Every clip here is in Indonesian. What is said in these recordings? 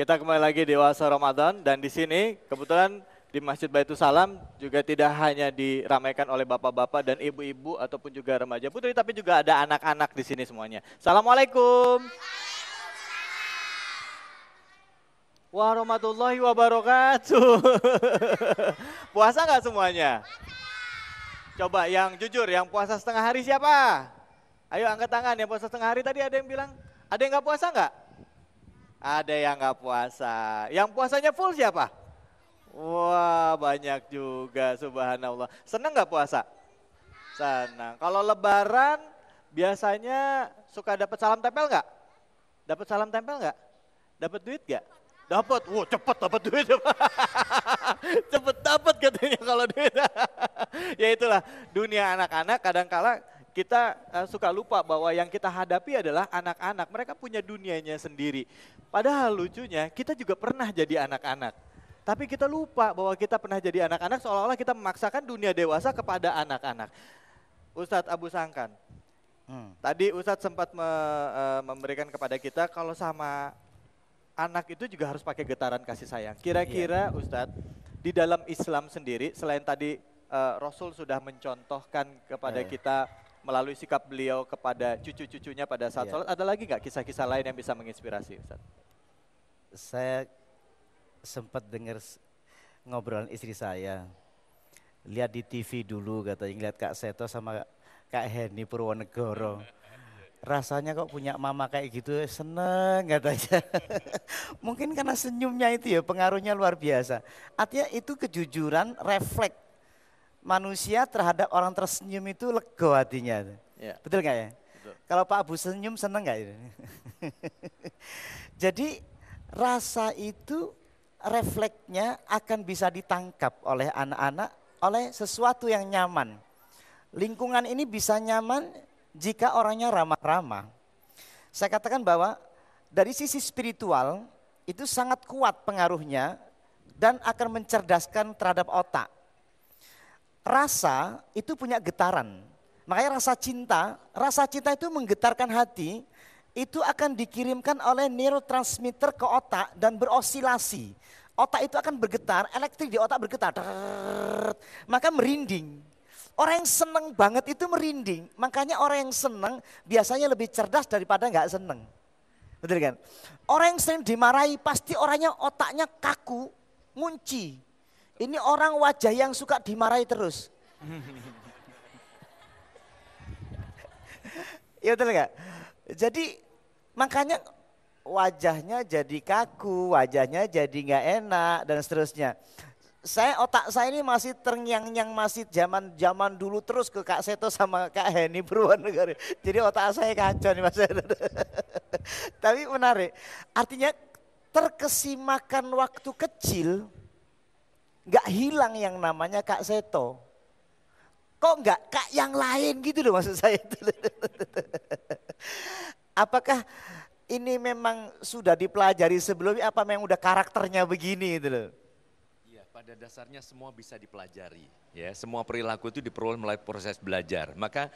Kita kembali lagi di Oasa Ramadan dan di sini kebetulan di Masjid Baitul Salam juga tidak hanya diramaikan oleh bapak-bapak dan ibu-ibu ataupun juga remaja putri, tapi juga ada anak-anak di sini semuanya. Assalamualaikum. Warahmatullahi wabarakatuh. Puasa nggak semuanya? Coba yang jujur, yang puasa setengah hari siapa? Ayo angkat tangan, yang puasa setengah hari tadi ada yang bilang, ada yang nggak puasa nggak? Ada yang nggak puasa. Yang puasanya full siapa? Wah banyak juga, subhanallah. Senang nggak puasa? Senang. Kalau lebaran biasanya suka dapat salam tempel nggak? Dapat salam tempel nggak? Dapat duit nggak? Dapat. Wow cepet dapat duit. Cepet dapat katanya kalau duit. Ya itulah dunia anak-anak kadang-kala kita suka lupa bahwa yang kita hadapi adalah anak-anak. Mereka punya dunianya sendiri. Padahal lucunya kita juga pernah jadi anak-anak. Tapi kita lupa bahwa kita pernah jadi anak-anak seolah-olah kita memaksakan dunia dewasa kepada anak-anak. Ustadz Abu Sangkan, tadi Ustadz sempat memberikan kepada kita kalau sama anak itu juga harus pakai getaran kasih sayang. Kira-kira Ustadz, di dalam Islam sendiri selain tadi Rasul sudah mencontohkan kepada kita melalui sikap beliau kepada cucu-cucunya pada saat sholat, ada lagi nggak kisah-kisah lain yang bisa menginspirasi Ustaz? Saya sempat dengar ngobrolan istri saya, lihat di TV dulu katanya, lihat Kak Seto sama Kak Heni Purwonegoro. Rasanya kok punya mama kayak gitu seneng katanya. Mungkin karena senyumnya itu ya pengaruhnya luar biasa. Artinya itu kejujuran refleks manusia terhadap orang tersenyum itu lego hatinya. Ya. Betul nggak ya? Betul. Kalau Pak Abu senyum seneng nggak itu? Jadi rasa itu refleksnya akan bisa ditangkap oleh anak-anak oleh sesuatu yang nyaman. Lingkungan ini bisa nyaman jika orangnya ramah-ramah. Saya katakan bahwa dari sisi spiritual itu sangat kuat pengaruhnya dan akan mencerdaskan terhadap otak. Rasa itu punya getaran. Makanya rasa cinta itu menggetarkan hati, itu akan dikirimkan oleh neurotransmitter ke otak dan berosilasi. Otak itu akan bergetar, elektrik di otak bergetar, maka merinding. Orang yang seneng banget itu merinding, makanya orang yang seneng biasanya lebih cerdas daripada nggak seneng. Betul kan? Orang yang sering dimarahi pasti orangnya otaknya kaku, ngunci. Ini orang wajah yang suka dimarahi terus. Ya betul nggak? Jadi makanya wajahnya jadi kaku, wajahnya jadi nggak enak dan seterusnya. Otak saya ini masih terngiang-ngiang, masih zaman dulu terus ke Kak Seto sama Kak Heni Purwonegoro. Jadi otak saya kacau nih Mas. Tapi menarik, artinya terkesimakan waktu kecil, nggak hilang yang namanya Kak Seto. Kok nggak Kak yang lain gitu loh maksud saya itu. Apakah ini memang sudah dipelajari sebelumnya, apa memang udah karakternya begini gitu loh. Pada dasarnya semua bisa dipelajari, ya. Semua perilaku itu diperoleh melalui proses belajar. Maka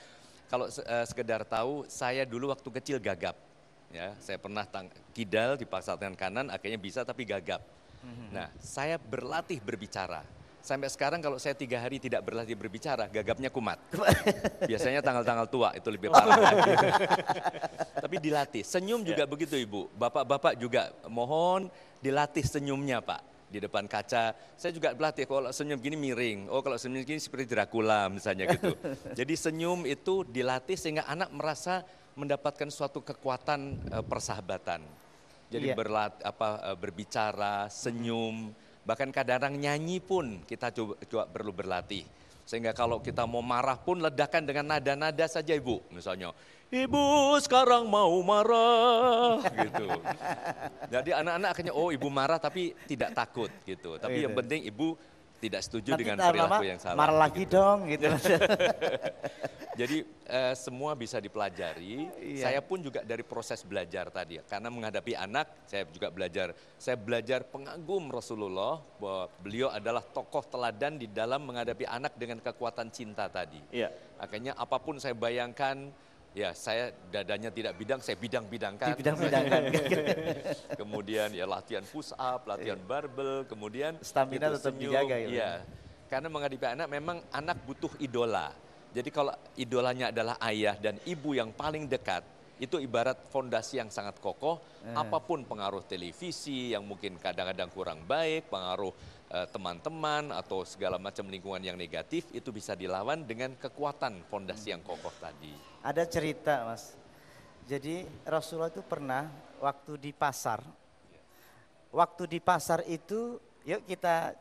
kalau sekedar tahu, saya dulu waktu kecil gagap, ya. Saya pernah kidal dipaksa tangan kanan, akhirnya bisa tapi gagap. Nah, saya berlatih berbicara. Sampai sekarang kalau saya 3 hari tidak berlatih berbicara, gagapnya kumat. Biasanya tanggal-tanggal tua itu lebih parah lagi. Tapi dilatih. Senyum juga begitu Ibu. Bapak-bapak juga mohon dilatih senyumnya Pak. Di depan kaca, saya juga berlatih kalau senyum gini miring, kalau senyum gini seperti Dracula misalnya gitu. Jadi senyum itu dilatih sehingga anak merasa mendapatkan suatu kekuatan persahabatan. Jadi berbicara, senyum, bahkan kadang-kadang nyanyi pun kita coba perlu berlatih. Sehingga kalau kita mau marah pun ledakan dengan nada-nada saja Ibu, misalnya. Ibu sekarang mau marah gitu. Jadi anak-anak akhirnya ibu marah tapi tidak takut gitu. Tapi yang penting ibu tidak setuju nanti dengan perilaku yang salah. Marah lagi gitu. dong gitu. Jadi semua bisa dipelajari. Saya pun juga dari proses belajar tadi. Karena menghadapi anak saya juga belajar. Saya belajar pengagum Rasulullah bahwa beliau adalah tokoh teladan di dalam menghadapi anak dengan kekuatan cinta tadi. Akhirnya apapun saya bayangkan Ya, saya dadanya tidak bidang, saya bidang-bidangkan. Di bidang-bidangkan. Kemudian ya latihan push up, latihan barbel, kemudian Stamina itu tetap senyum. dijaga gitu. Iya. Karena menghadapi anak memang anak butuh idola. Jadi kalau idolanya adalah ayah dan ibu yang paling dekat, itu ibarat fondasi yang sangat kokoh. Apapun pengaruh televisi yang mungkin kadang-kadang kurang baik, pengaruh teman-teman atau segala macam lingkungan yang negatif, itu bisa dilawan dengan kekuatan fondasi yang kokoh tadi. Ada cerita Mas, jadi Rasulullah itu pernah waktu di pasar itu, yuk kita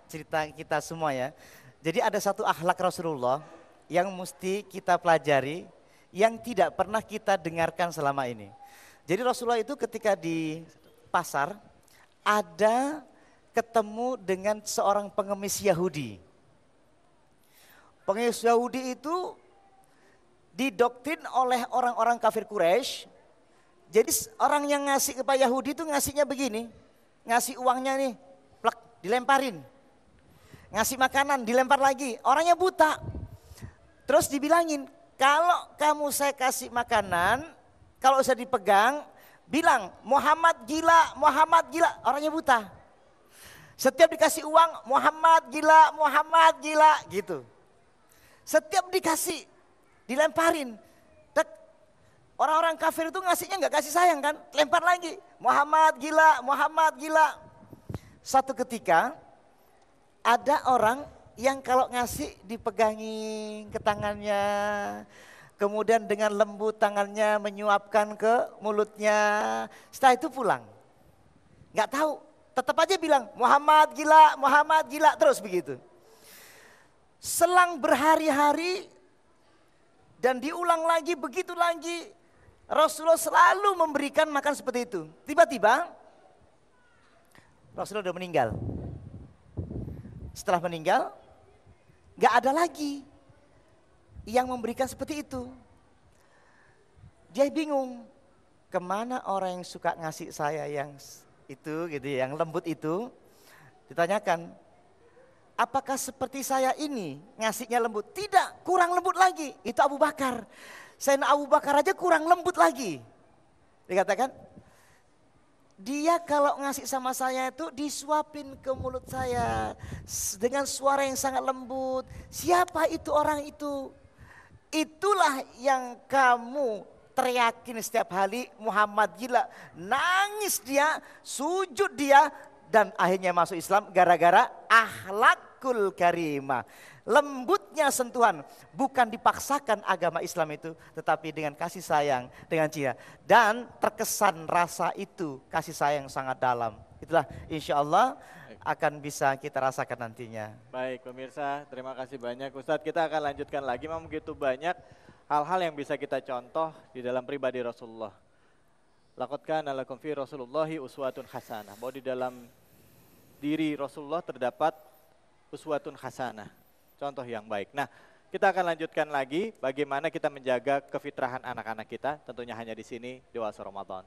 cerita kita semua ya. Jadi ada satu akhlak Rasulullah yang mesti kita pelajari, yang tidak pernah kita dengarkan selama ini. Jadi Rasulullah itu ketika di pasar, ada ketemu dengan seorang pengemis Yahudi. Pengemis Yahudi itu didoktrin oleh orang-orang kafir Quraisy. Jadi orang yang ngasih ke Pak Yahudi itu ngasihnya begini, ngasih uangnya nih, plak, dilemparin. Ngasih makanan, dilempar lagi, orangnya buta. Terus dibilangin, kalau kamu saya kasih makanan, kalau usah dipegang, bilang Muhammad gila, orangnya buta. Setiap dikasih uang, Muhammad gila, gitu. Setiap dikasih, dilemparin. Orang-orang kafir itu ngasihnya nggak kasih sayang kan, lempar lagi, Muhammad gila. Satu ketika, ada orang yang kalau ngasih dipegangin ke tangannya, kemudian dengan lembut tangannya menyuapkan ke mulutnya, setelah itu pulang. Nggak tahu, tetap aja bilang Muhammad gila, terus begitu. Selang berhari-hari dan diulang lagi, begitu lagi, Rasulullah selalu memberikan makan seperti itu. Tiba-tiba Rasulullah sudah meninggal. Setelah meninggal, gak ada lagi yang memberikan seperti itu. Dia bingung, kemana orang yang suka ngasih saya yang itu gitu, yang lembut itu. Ditanyakan, apakah seperti saya ini ngasihnya lembut? Tidak, kurang lembut lagi. Itu Abu Bakar. Sayyidina Abu Bakar aja kurang lembut lagi. Dikatakan, dia kalau ngasih sama saya itu disuapin ke mulut saya dengan suara yang sangat lembut. Siapa itu orang itu? Itulah yang kamu teriakin setiap hari, Muhammad gila. Nangis dia, sujud dia, dan akhirnya masuk Islam gara-gara akhlakul karimah. Lembutnya sentuhan, bukan dipaksakan agama Islam itu, tetapi dengan kasih sayang, dengan cinta. Dan terkesan rasa itu, kasih sayang sangat dalam. Itulah insya Allah akan bisa kita rasakan nantinya. Baik pemirsa, terima kasih banyak Ustadz. Kita akan lanjutkan lagi, memang begitu banyak hal-hal yang bisa kita contoh di dalam pribadi Rasulullah. Laqad kana lakum fi Rasulillahi uswatun hasanah. Bahwa di dalam diri Rasulullah terdapat uswatun hasanah, contoh yang baik. Nah, kita akan lanjutkan lagi bagaimana kita menjaga kefitrahan anak-anak kita, tentunya hanya di sini di Oase Ramadan.